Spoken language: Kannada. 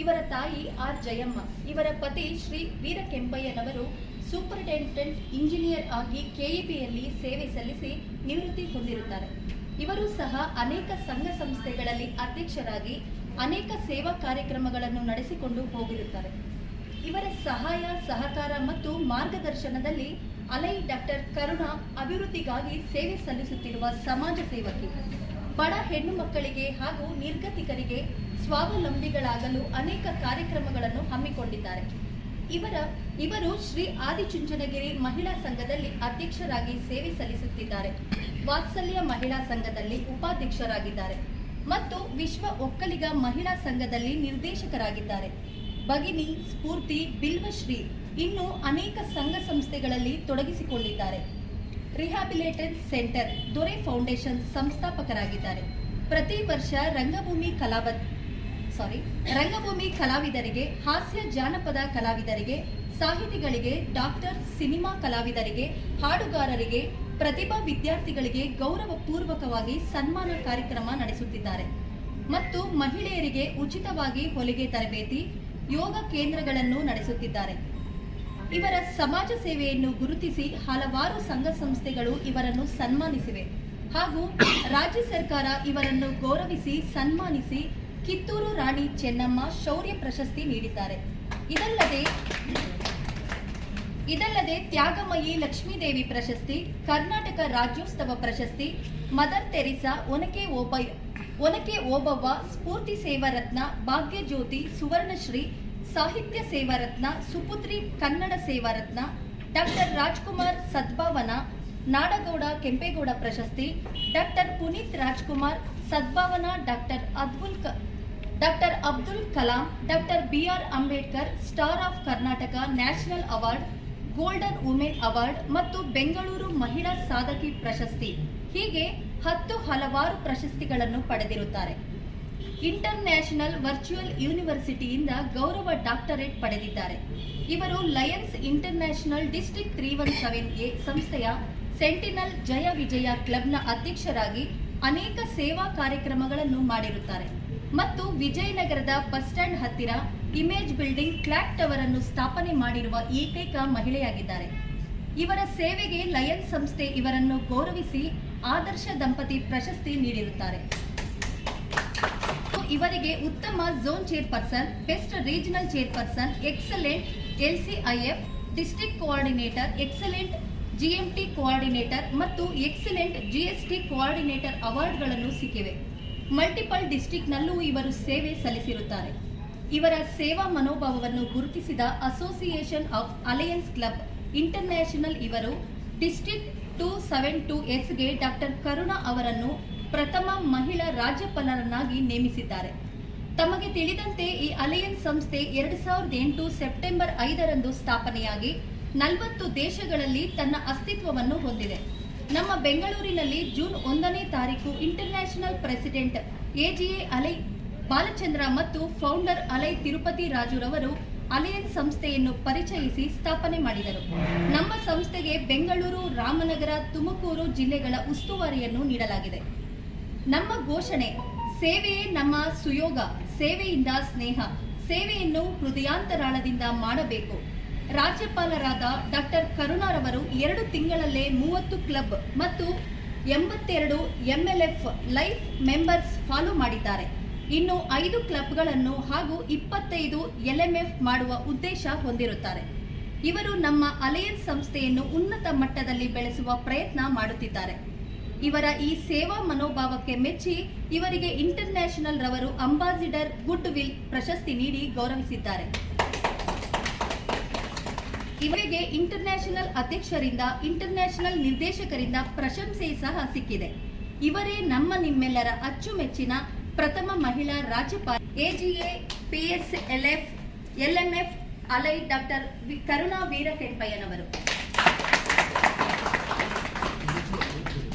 ಇವರ ತಾಯಿ ಆರ್ ಜಯಮ್ಮ, ಇವರ ಪತಿ ಶ್ರೀ ವೀರ ಕೆಂಪಯ್ಯನವರು ಸೂಪರಿಂಟೆಂಡೆಂಟ್ ಇಂಜಿನಿಯರ್ ಆಗಿ ಕೆಇಬಿಯಲ್ಲಿ ಸೇವೆ ಸಲ್ಲಿಸಿ ನಿವೃತ್ತಿ ಹೊಂದಿರುತ್ತಾರೆ. ಇವರು ಸಹ ಅನೇಕ ಸಂಘ ಸಂಸ್ಥೆಗಳಲ್ಲಿ ಅಧ್ಯಕ್ಷರಾಗಿ ಅನೇಕ ಸೇವಾ ಕಾರ್ಯಕ್ರಮಗಳನ್ನು ನಡೆಸಿಕೊಂಡು ಹೋಗಿರುತ್ತಾರೆ. ಇವರ ಸಹಾಯ ಸಹಕಾರ ಮತ್ತು ಮಾರ್ಗದರ್ಶನದಲ್ಲಿ ಅಲೈ ಡಾಕ್ಟರ್ ಕರುಣಾ ಅಭಿವೃದ್ಧಿಗಾಗಿ ಸೇವೆ ಸಲ್ಲಿಸುತ್ತಿರುವ ಸಮಾಜ ಸೇವಕಿ. ಬಡ ಹೆಣ್ಣು ಮಕ್ಕಳಿಗೆ ಹಾಗೂ ನಿರ್ಗತಿಕರಿಗೆ ಸ್ವಾವಲಂಬಿಗಳಾಗಲು ಅನೇಕ ಕಾರ್ಯಕ್ರಮಗಳನ್ನು ಹಮ್ಮಿಕೊಂಡಿದ್ದಾರೆ. ಇವರು ಶ್ರೀ ಆದಿಚುಂಚನಗಿರಿ ಮಹಿಳಾ ಸಂಘದಲ್ಲಿ ಅಧ್ಯಕ್ಷರಾಗಿ ಸೇವೆ ಸಲ್ಲಿಸುತ್ತಿದ್ದಾರೆ. ವಾತ್ಸಲ್ಯ ಮಹಿಳಾ ಸಂಘದಲ್ಲಿ ಉಪಾಧ್ಯಕ್ಷರಾಗಿದ್ದಾರೆ ಮತ್ತು ವಿಶ್ವ ಒಕ್ಕಲಿಗ ಮಹಿಳಾ ಸಂಘದಲ್ಲಿ ನಿರ್ದೇಶಕರಾಗಿದ್ದಾರೆ. ಭಗಿನಿ, ಸ್ಫೂರ್ತಿ, ಬಿಲ್ವಶ್ರೀ ಇನ್ನೂ ಅನೇಕ ಸಂಘ ಸಂಸ್ಥೆಗಳಲ್ಲಿ ತೊಡಗಿಸಿಕೊಂಡಿದ್ದಾರೆ. ರಿಹ್ಯಾಬಿಲಿಟೇಷನ್ ಸೆಂಟರ್, ದೊರೆ ಫೌಂಡೇಶನ್ ಸಂಸ್ಥಾಪಕರಾಗಿದ್ದಾರೆ. ಪ್ರತಿ ವರ್ಷ ರಂಗಭೂಮಿ ಕಲಾವಿದರಿಗೆ, ಹಾಸ್ಯ ಜಾನಪದ ಕಲಾವಿದರಿಗೆ, ಸಾಹಿತಿಗಳಿಗೆ, ಡಾಕ್ಟರ್, ಸಿನಿಮಾ ಕಲಾವಿದರಿಗೆ, ಹಾಡುಗಾರರಿಗೆ, ಪ್ರತಿಭಾ ವಿದ್ಯಾರ್ಥಿಗಳಿಗೆ ಗೌರವಪೂರ್ವಕವಾಗಿ ಸನ್ಮಾನ ಕಾರ್ಯಕ್ರಮ ನಡೆಸುತ್ತಿದ್ದಾರೆ ಮತ್ತು ಮಹಿಳೆಯರಿಗೆ ಉಚಿತವಾಗಿ ಹೊಲಿಗೆ ತರಬೇತಿ, ಯೋಗ ಕೇಂದ್ರಗಳನ್ನು ನಡೆಸುತ್ತಿದ್ದಾರೆ. ಇವರ ಸಮಾಜ ಸೇವೆಯನ್ನು ಗುರುತಿಸಿ ಹಲವಾರು ಸಂಘ ಸಂಸ್ಥೆಗಳು ಇವರನ್ನು ಸನ್ಮಾನಿಸಿವೆ ಹಾಗೂ ರಾಜ್ಯ ಸರ್ಕಾರ ಇವರನ್ನು ಗೌರವಿಸಿ ಸನ್ಮಾನಿಸಿ ಕಿತ್ತೂರು ರಾಣಿ ಚೆನ್ನಮ್ಮ ಶೌರ್ಯ ಪ್ರಶಸ್ತಿ ನೀಡಿದ್ದಾರೆ. ಇದಲ್ಲದೆ ತ್ಯಾಗಮಯಿ ಲಕ್ಷ್ಮೀದೇವಿ ಪ್ರಶಸ್ತಿ, ಕರ್ನಾಟಕ ರಾಜ್ಯೋತ್ಸವ ಪ್ರಶಸ್ತಿ, Mother Teresa, Onake Obavva Sphoorthi Sevaratna, Bhagyajyothi, Suvarnashree, Sahitya Sevaratna, Suputhri Kannada Sevaratna, doctor Rajkumar Sadbhavana, Nadagowda Kempegowda ಪ್ರಶಸ್ತಿ, doctor Puneeth Rajkumar Sadbhavana, doctor Abdul Kalam, doctor BR Ambedkar star of Karnataka national award, golden women award ಮತ್ತು ಬೆಂಗಳೂರು ಮಹಿಳಾ ಸಾಧಕಿ ಪ್ರಶಸ್ತಿ ಹೀಗೆ ಹಲವಾರು ಪ್ರಶಸ್ತಿಗಳನ್ನು ಪಡೆದಿರುತ್ತಾರೆ. ಇಂಟರ್ನ್ಯಾಷನಲ್ ವರ್ಚುವಲ್ ಯೂನಿವರ್ಸಿಟಿಯಿಂದ ಗೌರವ ಡಾಕ್ಟರೇಟ್ ಪಡೆದಿದ್ದಾರೆ. ಇವರು ಲಯನ್ಸ್ ಇಂಟರ್ನ್ಯಾಷನಲ್ ಡಿಸ್ಟ್ರಿಕ್ಟ್ 317A ಸಂಸ್ಥೆಯ ಸೆಂಟಿನಲ್ ಜಯ ವಿಜಯ ಕ್ಲಬ್ನ ಅಧ್ಯಕ್ಷರಾಗಿ ಅನೇಕ ಸೇವಾ ಕಾರ್ಯಕ್ರಮಗಳನ್ನು ಮಾಡಿರುತ್ತಾರೆ ಮತ್ತು ವಿಜಯನಗರದ ಬಸ್ ಸ್ಟ್ಯಾಂಡ್ ಹತ್ತಿರ ಇಮೇಜ್ ಬಿಲ್ಡಿಂಗ್ ಕ್ಲಾಕ್ ಟವರ್ ಅನ್ನು ಸ್ಥಾಪನೆ ಮಾಡಿರುವ ಏಕೈಕ ಮಹಿಳೆಯಾಗಿದ್ದಾರೆ. ಇವರ ಸೇವೆಗೆ ಲಯನ್ಸ್ ಸಂಸ್ಥೆ ಇವರನ್ನು ಗೌರವಿಸಿ ಆದರ್ಶ ದಂಪತಿ ಪ್ರಶಸ್ತಿ ನೀಡಿರುತ್ತಾರೆ. ಇವರಿಗೆ ಉತ್ತಮ zone chairperson, best regional chairperson, excellent LCIF district coordinator, excellent GMT coordinator ಮತ್ತು ಎಕ್ಸಲೆಂಟ್ GST ಕೋಆರ್ಡಿನೇಟರ್ ಅವಾರ್ಡ್ಗಳನ್ನು ಸಿಕ್ಕಿವೆ. ಮಲ್ಟಿಪಲ್ ಡಿಸ್ಟ್ರಿಕ್ಟ್ನಲ್ಲೂ ಇವರು ಸೇವೆ ಸಲ್ಲಿಸಿರುತ್ತಾರೆ. ಇವರ ಸೇವಾ ಮನೋಭಾವವನ್ನು ಗುರುತಿಸಿದ association of alliance club international ಇವರು ಡಿಸ್ಟ್ರಿಕ್ಟ್ 272Sಗೆ ಡಾಕ್ಟರ್ ಕರುಣಾ ಅವರನ್ನು ಪ್ರಥಮ ಮಹಿಳಾ ರಾಜ್ಯಪಾಲರನ್ನಾಗಿ ನೇಮಿಸಿದ್ದಾರೆ. ತಮಗೆ ತಿಳಿದಂತೆ ಈ ಅಲಯನ್ಸ್ ಸಂಸ್ಥೆ 2008 ಸೆಪ್ಟೆಂಬರ್ 5ರಂದು ಸ್ಥಾಪನೆಯಾಗಿ 40 ದೇಶಗಳಲ್ಲಿ ತನ್ನ ಅಸ್ತಿತ್ವವನ್ನು ಹೊಂದಿದೆ. ನಮ್ಮ ಬೆಂಗಳೂರಿನಲ್ಲಿ ಜೂನ್ 1ನೇ ತಾರೀಕು ಇಂಟರ್ನ್ಯಾಷನಲ್ ಪ್ರೆಸಿಡೆಂಟ್ AGA ಅಲೈ ಬಾಲಚಂದ್ರ ಮತ್ತು ಫೌಂಡರ್ ಅಲೈ ತಿರುಪತಿ ರಾಜುರವರು ಅಲಯನ್ಸ್ ಸಂಸ್ಥೆಯನ್ನು ಪರಿಚಯಿಸಿ ಸ್ಥಾಪನೆ ಮಾಡಿದರು. ನಮ್ಮ ಸಂಸ್ಥೆಗೆ ಬೆಂಗಳೂರು, ರಾಮನಗರ, ತುಮಕೂರು ಜಿಲ್ಲೆಗಳ ಉಸ್ತುವಾರಿಯನ್ನು ನೀಡಲಾಗಿದೆ. ನಮ್ಮ ಘೋಷಣೆ ಸೇವೆಯೇ ನಮ್ಮ ಸುಯೋಗ, ಸೇವೆಯಿಂದ ಸ್ನೇಹ, ಸೇವೆಯನ್ನು ಹೃದಯಾಂತರಾಳದಿಂದ ಮಾಡಬೇಕು. ರಾಜ್ಯಪಾಲರಾದ ಡಾಕ್ಟರ್ ಕರುಣಾರವರು 2 ತಿಂಗಳಲ್ಲೇ 30 ಕ್ಲಬ್ ಮತ್ತು 82 MLF ಲೈಫ್ ಮೆಂಬರ್ಸ್ ಫಾಲೋ ಮಾಡಿದ್ದಾರೆ. ಇನ್ನು 5 ಕ್ಲಬ್ಗಳನ್ನು ಹಾಗೂ 25 LMF ಮಾಡುವ ಉದ್ದೇಶ ಹೊಂದಿರುತ್ತಾರೆ. ಇವರು ನಮ್ಮ ಅಲಯನ್ಸ್ ಸಂಸ್ಥೆಯನ್ನು ಉನ್ನತ ಮಟ್ಟದಲ್ಲಿ ಬೆಳೆಸುವ ಪ್ರಯತ್ನ ಮಾಡುತ್ತಿದ್ದಾರೆ. ಇವರ ಈ ಸೇವಾ ಮನೋಭಾವಕ್ಕೆ ಮೆಚ್ಚಿ ಇವರಿಗೆ ಇಂಟರ್ನ್ಯಾಷನಲ್ ರವರು ಅಂಬಾಸಿಡರ್ ಗುಡ್ ವಿಲ್ ಪ್ರಶಸ್ತಿ ನೀಡಿ ಗೌರವಿಸಿದ್ದಾರೆ. ಇವರಿಗೆ ಇಂಟರ್ನ್ಯಾಷನಲ್ ಅಧ್ಯಕ್ಷರಿಂದ, ಇಂಟರ್ನ್ಯಾಷನಲ್ ನಿರ್ದೇಶಕರಿಂದ ಪ್ರಶಂಸೆ ಸಹ ಸಿಕ್ಕಿದೆ. ಇವರೇ ನಿಮ್ಮೆಲ್ಲರ ಅಚ್ಚುಮೆಚ್ಚಿನ ಪ್ರಥಮ ಮಹಿಳಾ ರಾಜ್ಯಪಾಲ AGA PSLF LMF ಅಲೈ ಡಾಕ್ಟರ್ ಕರುಣಾ ವೀರ ಕೆಂಪಯ್ಯನವರು.